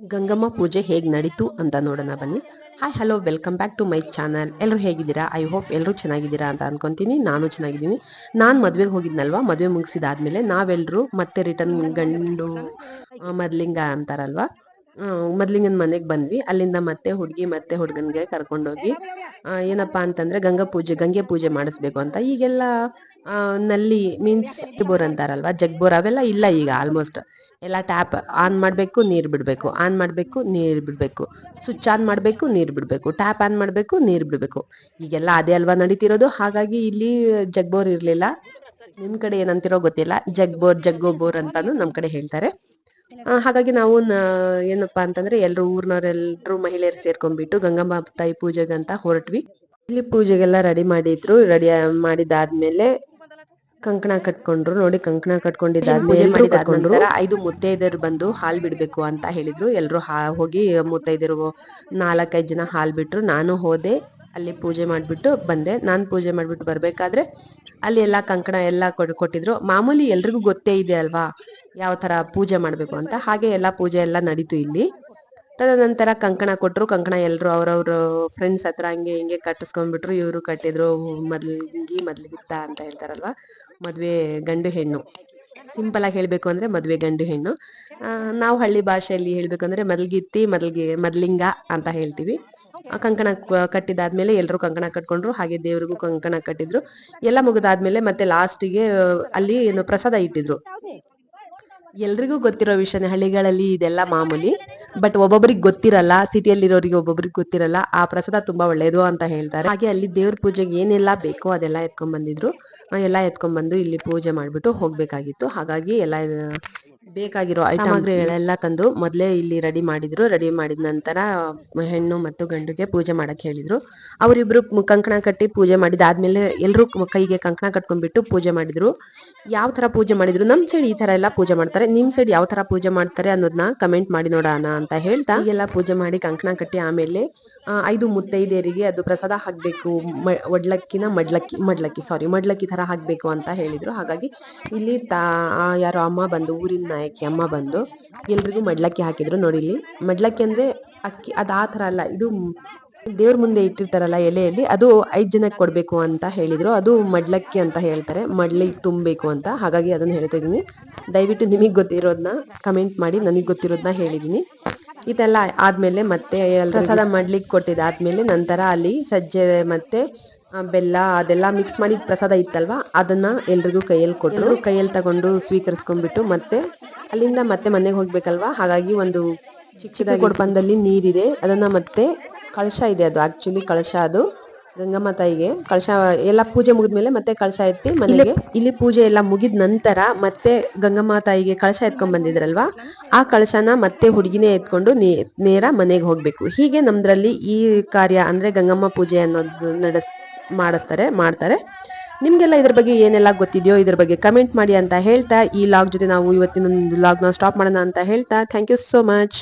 ಗಂಗಮ್ಮ ಪೂಜೆ ಹೇಗೆ ನಡೀತು ಅಂತ ನೋಡೋಣ ಬನ್ನಿ. Hi hello welcome back to my channel. ಎಲ್ಲರೂ ಹೇಗಿದ್ದೀರಾ? ಐ ಹೋಪ್ ಎಲ್ಲರೂ ಚೆನ್ನಾಗಿದ್ದೀರಾ ಅಂತ ಅನ್ಕೊಂತೀನಿ. ನಾನು ಚೆನ್ನಾಗಿದ್ದೀನಿ. ನಾನು ಮದುವೆಗೆ ಹೋಗಿದ್ನಲ್ವಾ, ಮದುವೆ ಮುಗಿಸಿದಾದ್ಮೇಲೆ ನಾವೆಲ್ಲರೂ ಮತ್ತೆ ರಿಟರ್ನ್ ಗಂಡು ಮದ್ಲಿಂಗ ಅಂತಾರಲ್ವಾ, ಮದ್ಲಿಂಗನ ಮನೆಗೆ ಬಂದ್ವಿ. ಅಲ್ಲಿಂದ ಮತ್ತೆ ಹುಡುಗಿ ಮತ್ತೆ ಹುಡುಗನ್ಗೆ ಕರ್ಕೊಂಡೋಗಿ ಏನಪ್ಪಾ ಅಂತಂದ್ರೆ ಗಂಗೆ ಪೂಜೆ ಮಾಡಿಸ್ಬೇಕು ಅಂತ. ಈಗೆಲ್ಲ ನಲ್ಲಿ ಮೀನ್ಸ್ ಬೋರ್ ಅಂತಾರಲ್ವಾ, ಜಗ್ ಬೋರ್ ಅವೆಲ್ಲ ಇಲ್ಲ ಈಗ. ಆಲ್ಮೋಸ್ಟ್ ಎಲ್ಲ ಟ್ಯಾಪ್ ಆನ್ ಮಾಡಬೇಕು, ನೀರು ಬಿಡಬೇಕು, ಆನ್ ಮಾಡಬೇಕು, ನೀರು ಬಿಡಬೇಕು, ಸ್ವಿಚ್ ಆನ್ ಮಾಡಬೇಕು, ನೀರು ಬಿಡಬೇಕು, ಟ್ಯಾಪ್ ಆನ್ ಮಾಡಬೇಕು, ನೀರು ಬಿಡಬೇಕು. ಈಗೆಲ್ಲ ಅದೇ ಅಲ್ವಾ ನಡೀತಿರೋದು. ಹಾಗಾಗಿ ಇಲ್ಲಿ ಜಗ್ ಬೋರ್ ಇರಲಿಲ್ಲ. ನಿಮ್ ಕಡೆ ಏನಂತಿರೋ ಗೊತ್ತಿಲ್ಲ. ಜಗ್ಗೋ ಬೋರ್ ಅಂತಾನು ನಮ್ ಕಡೆ ಹೇಳ್ತಾರೆ. ಹಾಗಾಗಿ ನಾವು ಏನಪ್ಪಾ ಅಂತಂದ್ರೆ ಊರ್ನವರೆಲ್ಲರೂ ಮಹಿಳೆಯರು ಸೇರ್ಕೊಂಡ್ಬಿಟ್ಟು ಗಂಗಮ್ಮ ತಾಯಿ ಪೂಜೆಗಂತ ಹೊರಟ್ವಿ. ಇಲ್ಲಿ ಪೂಜೆಗೆಲ್ಲ ರೆಡಿ ಮಾಡಿದ್ರು. ರೆಡಿ ಮಾಡಿದಾದ್ಮೇಲೆ ಕಂಕಣ ಕಟ್ಕೊಂಡ್ರು. ನೋಡಿ, ಕಂಕಣ ಕಟ್ಕೊಂಡಿದ್ದಾದ್ಮೇಲೆ ಮಾಡಿದಾದ ನಂತರ 5 ಮುತ್ತೈದೆಯರು ಬಂದು ಹಾಲ್ ಬಿಡ್ಬೇಕು ಅಂತ ಹೇಳಿದ್ರು. ಎಲ್ರು ಹೋಗಿ ಮುತ್ತೈದೆರು 4-5 ಜನ ಹಾಲ್ ಬಿಟ್ರು. ನಾನು ಹೋದೆ, ಅಲ್ಲಿ ಪೂಜೆ ಮಾಡ್ಬಿಟ್ಟು ಬಂದೆ. ನಾನು ಪೂಜೆ ಮಾಡ್ಬಿಟ್ಟು ಬರ್ಬೇಕಾದ್ರೆ ಅಲ್ಲಿ ಎಲ್ಲಾ ಕಂಕಣ ಎಲ್ಲ ಕೊಟ್ಟಿದ್ರು. ಮಾಮೂಲಿ ಎಲ್ರಿಗೂ ಗೊತ್ತೇ ಇದೆ ಅಲ್ವಾ ಯಾವ ತರ ಪೂಜೆ ಮಾಡ್ಬೇಕು ಅಂತ. ಹಾಗೆ ಎಲ್ಲಾ ಪೂಜೆ ಎಲ್ಲ ನಡೀತು ಇಲ್ಲಿ. ತದನಂತರ ಕಂಕಣ ಕೊಟ್ರು. ಕಂಕಣ ಎಲ್ರು ಅವ್ರವ್ರ ಫ್ರೆಂಡ್ಸ್ ಹತ್ರ ಹಂಗೆ ಹಿಂಗೆ ಕಟ್ಟಿಸ್ಕೊಂಡ್ಬಿಟ್ರು. ಇವರು ಕಟ್ಟಿದ್ರು ಮದ್ಲಿಗಿತ್ತ ಅಂತ ಹೇಳ್ತಾರಲ್ವಾ, ಮದ್ವೆ ಗಂಡು ಹೆಣ್ಣು. ಸಿಂಪಲ್ ಆಗಿ ಹೇಳ್ಬೇಕು ಅಂದ್ರೆ ಮದ್ವೆ ಗಂಡು ಹೆಣ್ಣು. ನಾವು ಹಳ್ಳಿ ಭಾಷೆಯಲ್ಲಿ ಹೇಳ್ಬೇಕಂದ್ರೆ ಮದ್ಲಿಂಗ ಅಂತ ಹೇಳ್ತೀವಿ. ಕಂಕಣ ಕಟ್ಟಿದಾದ್ಮೇಲೆ ಎಲ್ರು ಕಂಕಣ ಕಟ್ಕೊಂಡ್ರು. ಹಾಗೆ ದೇವ್ರಿಗೂ ಕಂಕಣ ಕಟ್ಟಿದ್ರು. ಎಲ್ಲ ಮುಗಿದಾದ್ಮೇಲೆ ಮತ್ತೆ ಲಾಸ್ಟಿಗೆ ಅಲ್ಲಿ ಏನು ಪ್ರಸಾದ ಇಟ್ಟಿದ್ರು. ಎಲ್ರಿಗೂ ಗೊತ್ತಿರೋ ವಿಷಯನೇ, ಹಳ್ಳಿಗಳಲ್ಲಿ ಇದೆಲ್ಲ ಮಾಮೂಲಿ. ಬಟ್ ಒಬ್ಬೊಬ್ರಿಗೆ ಗೊತ್ತಿರಲ್ಲ, ಸಿಟಿಯಲ್ಲಿರೋರಿಗೆ ಒಬ್ಬೊಬ್ರಿಗೆ ಗೊತ್ತಿರಲ್ಲ. ಆ ಪ್ರಸಾದ ತುಂಬಾ ಒಳ್ಳೇದು ಅಂತ ಹೇಳ್ತಾರೆ. ಹಾಗೆ ಅಲ್ಲಿ ದೇವ್ರ ಪೂಜೆಗೆ ಏನೆಲ್ಲ ಬೇಕೋ ಅದೆಲ್ಲ ಎತ್ಕೊಂಡ್ ಬಂದಿದ್ರು. ಎಲ್ಲ ಎತ್ಕೊಂಡ್ ಬಂದು ಇಲ್ಲಿ ಪೂಜೆ ಮಾಡ್ಬಿಟ್ಟು ಹೋಗ್ಬೇಕಾಗಿತ್ತು. ಹಾಗಾಗಿ ಎಲ್ಲ ಬೇಕಾಗಿರೋ ಸಾಮಗ್ರಿಗಳೆಲ್ಲ ತಂದು ಮೊದ್ಲೇ ಇಲ್ಲಿ ರೆಡಿ ಮಾಡಿದ್ರು. ರೆಡಿ ಮಾಡಿದ ನಂತರ ಹೆಣ್ಣು ಮತ್ತು ಗಂಡುಗೆ ಪೂಜೆ ಮಾಡಕ್ ಹೇಳಿದ್ರು. ಅವರಿಬ್ರು ಕಂಕಣ ಕಟ್ಟಿ ಪೂಜೆ ಮಾಡಿದಾದ್ಮೇಲೆ ಎಲ್ರು ಕೈಗೆ ಕಂಕಣ ಕಟ್ಕೊಂಡ್ಬಿಟ್ಟು ಪೂಜೆ ಮಾಡಿದ್ರು. ಯಾವ ತರ ಪೂಜೆ ಮಾಡಿದ್ರು? ನಮ್ ಸೈಡ್ ಈ ತರ ಎಲ್ಲ ಪೂಜೆ ಮಾಡ್ತಾರೆ. ನಿಮ್ ಸೈಡ್ ಯಾವ ತರ ಪೂಜೆ ಮಾಡ್ತಾರೆ ಅನ್ನೋದನ್ನ ಕಮೆಂಟ್ ಮಾಡಿ ನೋಡೋಣ ಅಂತ ಹೇಳ್ತಾ ಎಲ್ಲ ಪೂಜೆ ಮಾಡಿ ಕಂಕಣ ಕಟ್ಟಿ ಆಮೇಲೆ 5 ಮುತ್ತೈದೆಯರಿಗೆ ಅದು ಪ್ರಸಾದ ಹಾಕ್ಬೇಕು. ಮಡ್ಲಕ್ಕಿ ತರ ಹಾಕ್ಬೇಕು ಅಂತ ಹೇಳಿದ್ರು. ಹಾಗಾಗಿ ಇಲ್ಲಿ ಯಾರೋ ಅಮ್ಮ ಬಂದು, ಊರಿನ ನಾಯಕಿ ಅಮ್ಮ ಬಂದು ಎಲ್ರಿಗೂ ಮಡ್ಲಕ್ಕಿ ಹಾಕಿದ್ರು. ನೋಡಿ, ಇಲ್ಲಿ ಮಡ್ಲಕ್ಕಿ ಅಂದ್ರೆ ಅಕ್ಕಿ, ಅದ್ ಆ ತರ ಅಲ್ಲ. ಇದು ದೇವ್ರ ಮುಂದೆ ಇಟ್ಟಿರ್ತಾರಲ್ಲ ಎಲೆಯಲ್ಲಿ, ಅದು 5 ಜನಕ್ಕೆ ಕೊಡ್ಬೇಕು ಅಂತ ಹೇಳಿದ್ರು. ಅದು ಮಡ್ಲಕ್ಕಿ ಅಂತ ಹೇಳ್ತಾರೆ, ಮಡ್ಲಿ ತುಂಬಬೇಕು ಅಂತ. ಹಾಗಾಗಿ ಅದನ್ನ ಹೇಳ್ತಾ ಇದೀನಿ. ದಯವಿಟ್ಟು ನಿಮಗ್ ಗೊತ್ತಿರೋದನ್ನ ಕಮೆಂಟ್ ಮಾಡಿ, ನನಗ್ ಗೊತ್ತಿರೋದನ್ನ ಹೇಳಿದೀನಿ. ಇದೆಲ್ಲ ಆದ್ಮೇಲೆ ಮತ್ತೆ ಪ್ರಸಾದ ಮಾಡ್ಲಿಕ್ಕೆ ಕೊಟ್ಟಿದ್ದಾದ್ಮೇಲೆ ನಂತರ ಅಲ್ಲಿ ಸಜ್ಜೆ ಮತ್ತೆ ಬೆಲ್ಲ ಅದೆಲ್ಲ ಮಿಕ್ಸ್ ಮಾಡಿ ಪ್ರಸಾದ ಇತ್ತಲ್ವಾ, ಅದನ್ನ ಎಲ್ರಿಗೂ ಕೈಯಲ್ಲಿ ಕೊಟ್ಟರು. ಕೈಯಲ್ಲಿ ತಗೊಂಡು ಸ್ವೀಕರಿಸ್ಕೊಂಡ್ಬಿಟ್ಟು ಮತ್ತೆ ಅಲ್ಲಿಂದ ಮತ್ತೆ ಮನೆಗೆ ಹೋಗ್ಬೇಕಲ್ವಾ. ಹಾಗಾಗಿ ಒಂದು ಚಿಕ್ಕ ಕೊಡಪಂದಲ್ಲಿ ನೀರಿದೆ, ಅದನ್ನ ಮತ್ತೆ ಕಳಶ ಇದೆ. ಅದು ಆಕ್ಚುಲಿ ಕಳಶ, ಅದು ಗಂಗಮ್ಮ ತಾಯಿಗೆ ಕಳಶ. ಎಲ್ಲ ಪೂಜೆ ಮುಗಿದ್ಮೇಲೆ ಮತ್ತೆ ಕಳಶ ಎತ್ತಿ ಮನೆಗೆ, ಇಲ್ಲಿ ಪೂಜೆ ಎಲ್ಲ ಮುಗಿದ ನಂತರ ಮತ್ತೆ ಗಂಗಮ್ಮ ತಾಯಿಗೆ ಕಳಶ ಎತ್ಕೊಂಡ್ ಬಂದಿದ್ರಲ್ವಾ, ಆ ಕಳಶನ ಮತ್ತೆ ಹುಡುಗಿನೇ ಎತ್ಕೊಂಡು ನೇರ ಮನೆಗೆ ಹೋಗ್ಬೇಕು. ಹೀಗೆ ನಮ್ದ್ರಲ್ಲಿ ಈ ಕಾರ್ಯ ಅಂದ್ರೆ ಗಂಗಮ್ಮ ಪೂಜೆ ಅನ್ನೋದು ಮಾಡ್ತಾರೆ. ನಿಮ್ಗೆಲ್ಲ ಇದ್ರ ಬಗ್ಗೆ ಏನೆಲ್ಲ ಗೊತ್ತಿದೆಯೋ ಇದ್ರ ಬಗ್ಗೆ ಕಮೆಂಟ್ ಮಾಡಿ ಅಂತ ಹೇಳ್ತಾ, ಈ ಲಾಗ್ ಜೊತೆ ನಾವು ಇವತ್ತಿನ ಲಾಗ್ನ ಸ್ಟಾಪ್ ಮಾಡೋಣ ಅಂತ ಹೇಳ್ತಾ, ಥ್ಯಾಂಕ್ ಯು ಸೋ ಮಚ್.